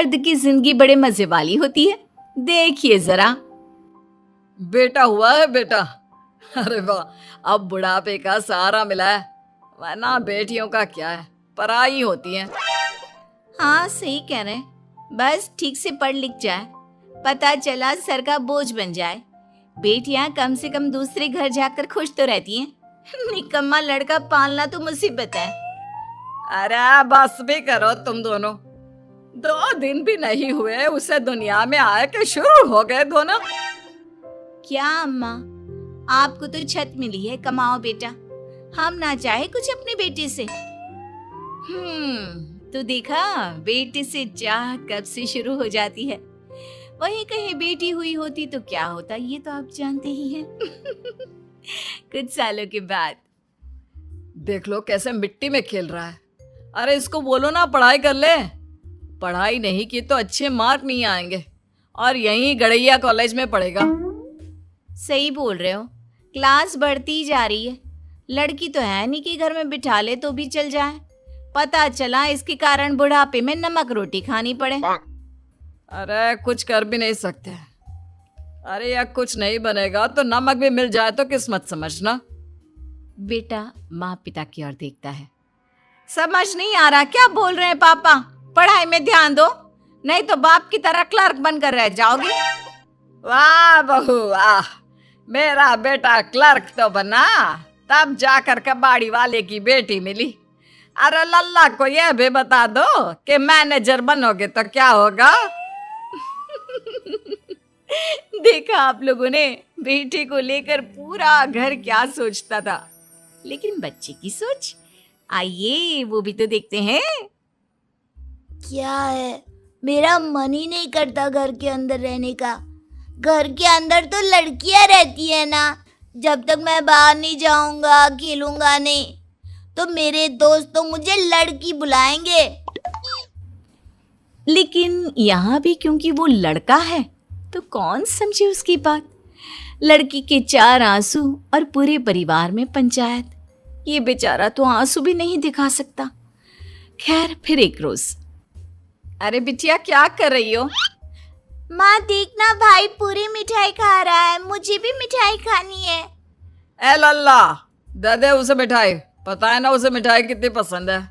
मर्द की जिंदगी बड़े मजे वाली होती है, देखिए जरा। बेटा हुआ है बेटा। अरे वाह, अब बुढ़ापे का सहारा मिला है, वरना बेटियों का क्या है, पराई होती है। हाँ सही कह रहे हैं, बस ठीक से पढ़ लिख जाए, पता चला सर का बोझ बन जाए। बेटियां कम से कम दूसरे घर जाकर खुश तो रहती हैं। निकम्मा लड़का पालना तो मुसीबत है। अरे बस भी करो तुम दोनों, 2 दिन भी नहीं हुए उसे दुनिया में आए कि शुरू हो गए दोनों। क्या अम्मा, आपको तो छत मिली है, कमाओ बेटा, हम ना चाहे कुछ अपने बेटे से। तो देखा, बेटे से चाह कब से शुरू हो जाती है। वहीं कहीं बेटी हुई होती तो क्या होता, ये तो आप जानते ही हैं। कुछ सालों के बाद। देख लो कैसे मिट्टी में खेल रहा है। अरे इसको बोलो ना पढ़ाई कर ले, पढ़ाई नहीं की तो अच्छे मार्क नहीं आएंगे और यहीं गड़ैया कॉलेज में पढ़ेगा। सही बोल रहे हो, क्लास बढ़ती जा रही है। लड़की तो है नहीं कि घर में बिठा ले तो भी चल जाए। पता चला इसके कारण बुढ़ापे में नमक रोटी खानी पड़े। अरे कुछ कर भी नहीं सकते। अरे या कुछ नहीं बनेगा तो नमक भी मिल जाए तो किस्मत समझना। बेटा माँ पिता की ओर देखता है। समझ नहीं आ रहा क्या बोल रहे हैं पापा, पढ़ाई में ध्यान दो, नहीं तो बाप की तरह क्लर्क बनकर रह जाओगे। वाह बहू वाह, मेरा बेटा क्लर्क तो बना, तब जाकर कबाड़ी वाले की बेटी मिली। अरे लल्ला को यह भी बता दो कि मैनेजर बनोगे तो क्या होगा। देखा आप लोगों ने, बेटे को लेकर पूरा घर क्या सोचता था, लेकिन बच्चे की सोच, आइए वो भी तो देखते हैं। क्या है, मेरा मन ही नहीं करता घर के अंदर रहने का। घर के अंदर तो लड़कियां रहती है ना, जब तक मैं बाहर नहीं जाऊंगा, खेलूंगा नहीं, तो मेरे दोस्त तो मुझे लड़की बुलाएंगे। लेकिन यहाँ भी क्योंकि वो लड़का है तो कौन समझे उसकी बात। लड़की के 4 आंसू और पूरे परिवार में पंचायत। ये बेचारा तो आंसू भी नहीं दिखा सकता। खैर फिर एक रोज। अरे बिटिया क्या कर रही हो? माँ देखना, भाई पूरी मिठाई खा रहा है, मुझे भी मिठाई खानी है। ए लल्ला, दे दे उसे मिठाई, पता है ना उसे मिठाई कितनी पसंद है।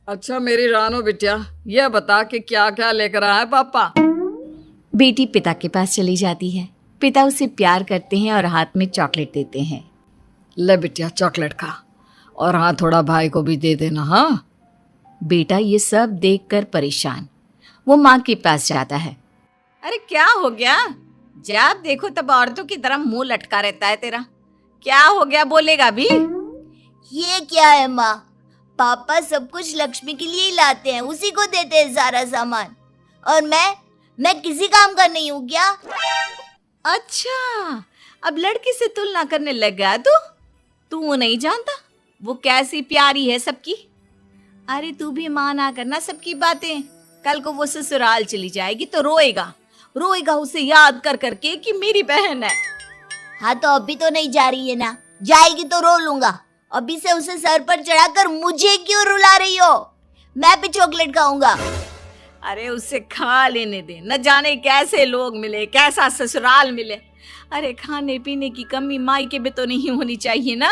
अच्छा मेरी रानो बिटिया, यह बता कि क्या क्या लेकर आया पापा। बेटी पिता के पास चली जाती है। पिता उसे प्यार करते हैं और हाथ में चॉकलेट देते हैं। ले बिटिया चॉकलेट खा, और हाँ थोड़ा भाई को भी दे देना। हाँ बेटा ये सब देखकर परेशान वो माँ के पास जाता है। अरे क्या हो गया? जब देखो तब औरतों की तरह मुंह लटका रहता है तेरा, क्या हो गया, बोलेगा भी? ये क्या है माँ, पापा सब कुछ लक्ष्मी के लिए ही लाते हैं, उसी को देते हैं सारा सामान, और मैं किसी काम का नहीं हूँ क्या? अच्छा, अब लड़की से तुलना करने लग गया तू नहीं जानता वो कैसी प्यारी है सबकी। अरे तू भी माना करना सबकी बातें। कल को वो ससुराल चली जाएगी तो रोएगा उसे याद कर करके कि मेरी बहन है। हाँ तो अभी तो नहीं जा रही है ना, जाएगी तो रो लूंगा। अभी से उसे सर पर चढ़ाकर मुझे क्यों रुला रही हो? मैं भी चॉकलेट खाऊंगा। अरे उसे खा लेने दे, न जाने कैसे लोग मिले, कैसा ससुराल मिले। अरे खाने पीने की कमी मायके में तो नहीं होनी चाहिए ना।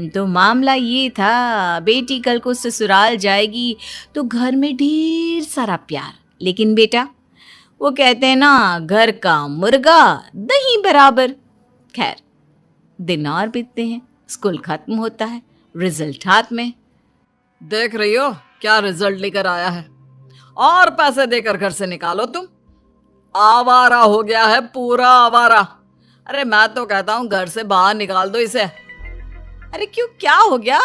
तो मामला ये था, बेटी कल को ससुराल जाएगी तो घर में ढेर सारा प्यार। लेकिन बेटा वो कहते हैं ना, घर का मुर्गा दही बराबर। खैर दिन और बीतते हैं, स्कूल खत्म होता है, रिजल्ट हाथ में। देख रही हो क्या रिजल्ट लेकर आया है, और पैसे देकर घर से निकालो तुम। आवारा हो गया है, पूरा आवारा। अरे मैं तो कहता हूँ घर से बाहर निकाल दो इसे। अरे क्यों, क्या हो गया?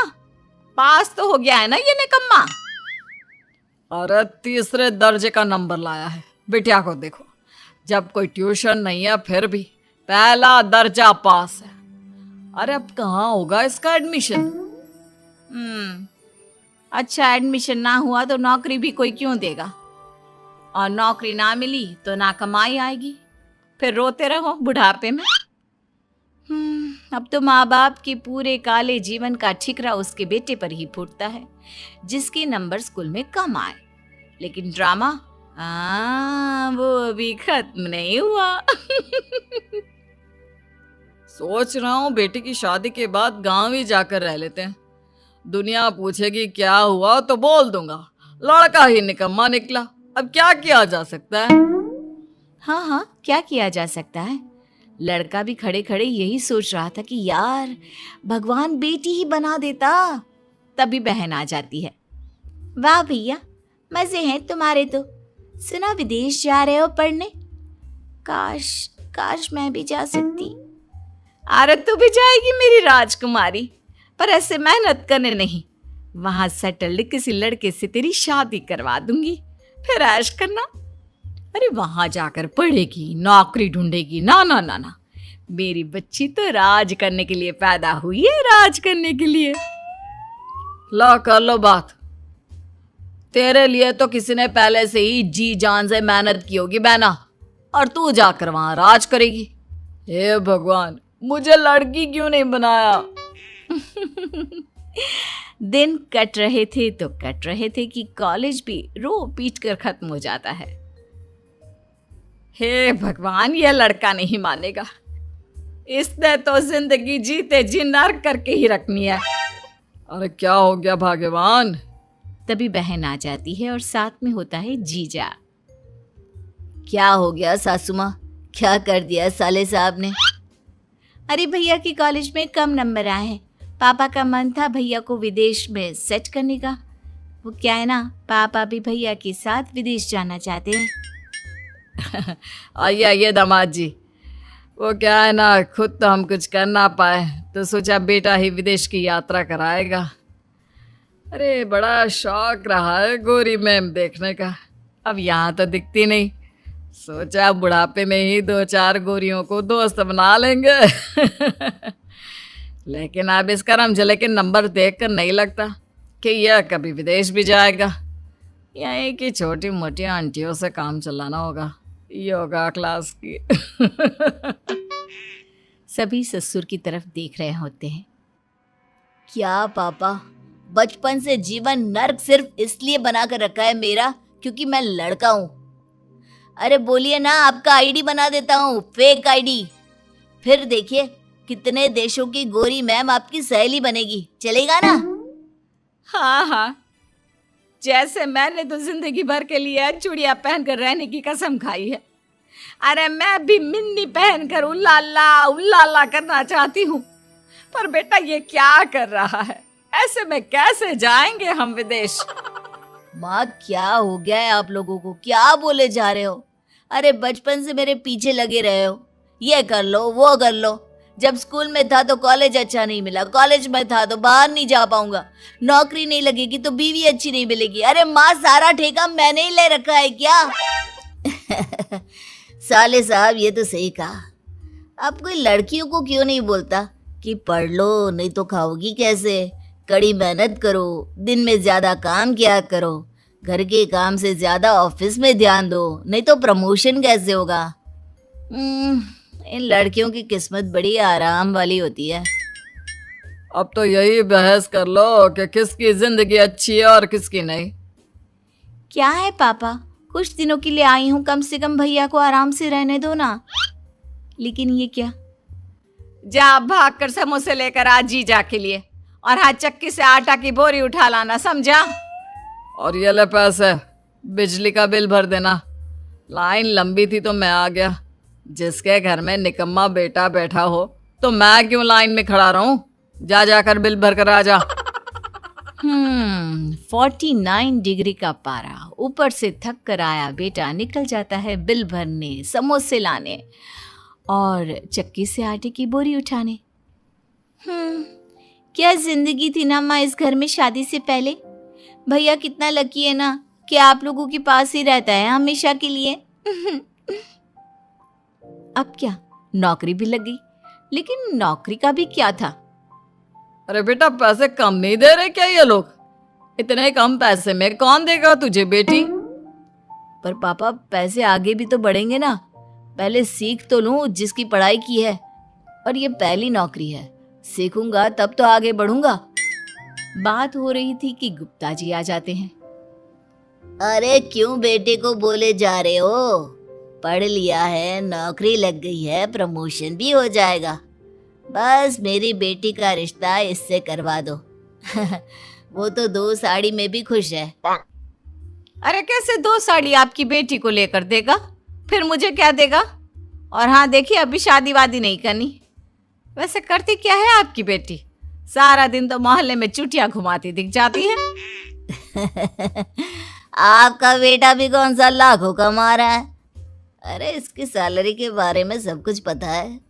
पास तो हो गया है ना ये निकम्मा। अरे 3रे दर्जे का नंबर लाया है। बिटिया को देखो, जब कोई ट्यूशन नहीं है फिर भी पहला दर्जा पास है। अरे अब कहाँ होगा इसका एडमिशन? अच्छा एडमिशन ना हुआ तो नौकरी भी कोई क्यों देगा, और नौकरी ना मिली तो ना कमाई आएगी, फिर रोते रहो बुढ़ापे में। अब तो माँ बाप के पूरे काले जीवन का ठिकरा उसके बेटे पर ही फूटता है, जिसके नंबर स्कूल में कम आए। लेकिन ड्रामा वो अभी खत्म नहीं हुआ। सोच रहा हूँ बेटी की शादी के बाद गांव ही जाकर रह लेते हैं। दुनिया पूछेगी क्या हुआ तो बोल दूंगा लड़का ही निकम्मा निकला। अब क्या किया जा सकता है। हाँ हाँ, क्या किया जा सकता है। लड़का भी खड़े खड़े यही सोच रहा था कि यार भगवान बेटी ही बना देता। तभी बहन आ जाती है। वाह भैया, मजे हैं तुम्हारे तो। सुना विदेश जा रहे हो पढ़ने? काश काश मैं भी जा सकती। अरे तू भी जाएगी मेरी राजकुमारी, पर ऐसे मेहनत करने नहीं। वहां सेटल्ड किसी लड़के से तेरी शादी करवा दूंगी, फिर ऐश करना। अरे वहां जाकर पढ़ेगी, नौकरी ढूंढेगी। ना ना ना ना, मेरी बच्ची तो राज करने के लिए पैदा हुई है, राज करने के लिए। ला कर लो बात। तेरे लिए तो किसी ने पहले से ही जी जान से मेहनत की होगी बहना, और तू जाकर वहां राज करेगी। हे भगवान, मुझे लड़की क्यों नहीं बनाया। दिन कट रहे थे तो कट रहे थे कि कॉलेज भी रो पीट कर खत्म हो जाता है। हे भगवान, यह लड़का नहीं मानेगा। इसने तो जिंदगी जीते जी नर्क करके ही रखनी है। अरे क्या हो गया भगवान। तभी बहन आ जाती है और साथ में होता है जीजा। क्या हो गया सासू माँ, क्या कर दिया साले साहब ने? अरे भैया के कॉलेज में कम नंबर आए हैं। पापा का मन था भैया को विदेश में सेट करने का। वो क्या है ना, पापा भी भैया के साथ विदेश जाना चाहते हैं। आइए आइए दामाद जी। वो क्या है ना, खुद तो हम कुछ कर ना पाए तो सोचा बेटा ही विदेश की यात्रा कराएगा। अरे बड़ा शौक रहा है गोरी मैम देखने का। अब यहाँ तो दिखती नहीं, सोचा बुढ़ापे में ही 2-4 गोरियों को दोस्त बना लेंगे। लेकिन अब इस करमजले के नंबर देखकर नहीं लगता कि यह कभी विदेश भी जाएगा। यहीं की छोटी मोटी आंटियों से काम चलाना होगा, योगा क्लास की। सभी ससुर की तरफ देख रहे होते हैं। क्या पापा, बचपन से जीवन नर्क सिर्फ इसलिए बना कर रखा है मेरा क्योंकि मैं लड़का हूँ। अरे बोलिए ना, आपका आईडी बना देता हूँ, फेक आईडी। फिर देखिए कितने देशों की गोरी मैम आपकी सहेली बनेगी, चलेगा ना? हाँ हाँ, जैसे मैंने तो जिंदगी भर के लिए चूड़ियां पहनकर रहने की कसम खाई है। अरे मैं भी मिन्नी पहनकर उल्लाला करना चाहती हूँ। पर बेटा ये क्या कर रहा है, ऐसे में कैसे जाएंगे हम विदेश। माँ क्या हो गया है आप लोगों को, क्या बोले जा रहे हो? अरे बचपन से मेरे पीछे लगे रहे हो, ये कर लो वो कर लो। जब स्कूल में था तो कॉलेज अच्छा नहीं मिला, कॉलेज में था तो बाहर नहीं जा पाऊंगा, नौकरी नहीं लगेगी तो बीवी अच्छी नहीं मिलेगी। अरे माँ, सारा ठेका मैंने ही ले रखा है क्या? साले साहब ये तो सही कहा। अब कोई लड़कियों को क्यों नहीं बोलता कि पढ़ लो, नहीं तो खाओगी कैसे? कड़ी मेहनत करो, दिन में ज्यादा काम किया करो, घर के काम से ज्यादा ऑफिस में ध्यान दो, नहीं तो प्रमोशन कैसे होगा? इन लड़कियों की किस्मत बड़ी आराम वाली होती है। अब तो यही बहस कर लो कि किसकी जिंदगी अच्छी है और किसकी नहीं। क्या है पापा, कुछ दिनों के लिए आई हूँ, कम से कम भैया को आराम से रहने दो ना। लेकिन ये क्या? जा भाग कर समोसे लेकर आ जीजा के लिए, और हाँ चक्की से आटा की बोरी उठा लाना, समझा? और ये ले पैसे, बिजली का बिल भर देना। लाइन लंबी थी तो मैं आ गया। जिसके घर में निकम्मा बेटा बैठा हो तो मैं क्यों लाइन में खड़ा रहूं? जा जाकर बिल भर कर आ जा। 49 डिग्री का पारा, ऊपर से थक कर आया बेटा निकल जाता है बिल भरने, समोसे लाने और चक्की से आटे की बोरी उठाने। क्या जिंदगी थी ना माँ इस घर में शादी से पहले। भैया कितना लकी है ना कि आप लोगों के पास ही रहता है हमेशा के लिए। अब क्या, नौकरी भी लग गई। लेकिन नौकरी का भी क्या था? अरे बेटा, पैसे कम नहीं दे रहे क्या ये लोग? इतने कम पैसे में कौन देगा तुझे बेटी? पर पापा पैसे आगे भी तो बढ़ेंगे ना, पहले सीख तो लूं जिसकी पढ़ाई की है, और ये पहली नौकरी है, सीखूंगा तब तो आगे बढ़ूंगा। बात हो रही थी कि गुप्ता जी आ जाते हैं। अरे क्यों बेटे को बोले जा रहे हो? पढ़ लिया है, नौकरी लग गई है, प्रमोशन भी हो जाएगा। बस मेरी बेटी का रिश्ता इससे करवा दो। वो तो 2 साड़ी में भी खुश है। अरे कैसे 2 साड़ी आपकी बेटी को लेकर देगा? फिर मुझे क्या देगा? और हाँ देखिए, अभी शादी वादी नहीं करनी। वैसे करती क्या है आपकी बेटी? सारा दिन तो मोहल्ले में चुटिया घुमाती दिख जाती है। आपका बेटा भी कौन सा लाखों कमा रहा है? अरे इसकी सैलरी के बारे में सब कुछ पता है।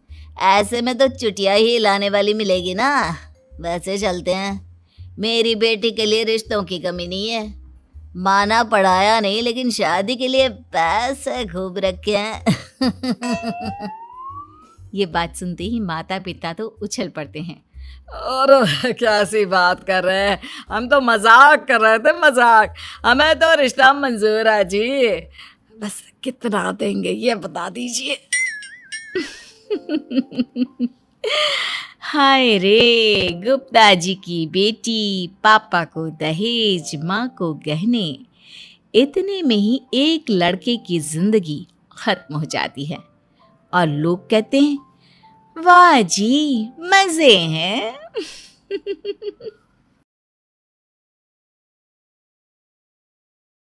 ऐसे में तो चुटिया ही लाने वाली मिलेगी ना। वैसे चलते हैं, मेरी बेटी के लिए रिश्तों की कमी नहीं है। माना पढ़ाया नहीं, लेकिन शादी के लिए पैसे खूब रखे हैं। ये बात सुनते ही माता पिता तो उछल पड़ते हैं। और क्या सी बात कर रहे हैं, हम तो मजाक कर रहे थे, मजाक। हमें तो रिश्ता मंजूर है जी, बस कितना देंगे ये बता दीजिए। हाय रे, गुप्ता जी की बेटी, पापा को दहेज, माँ को गहने। इतने में ही एक लड़के की जिंदगी खत्म हो जाती है और लोग कहते हैं, वाह जी, मजे हैं।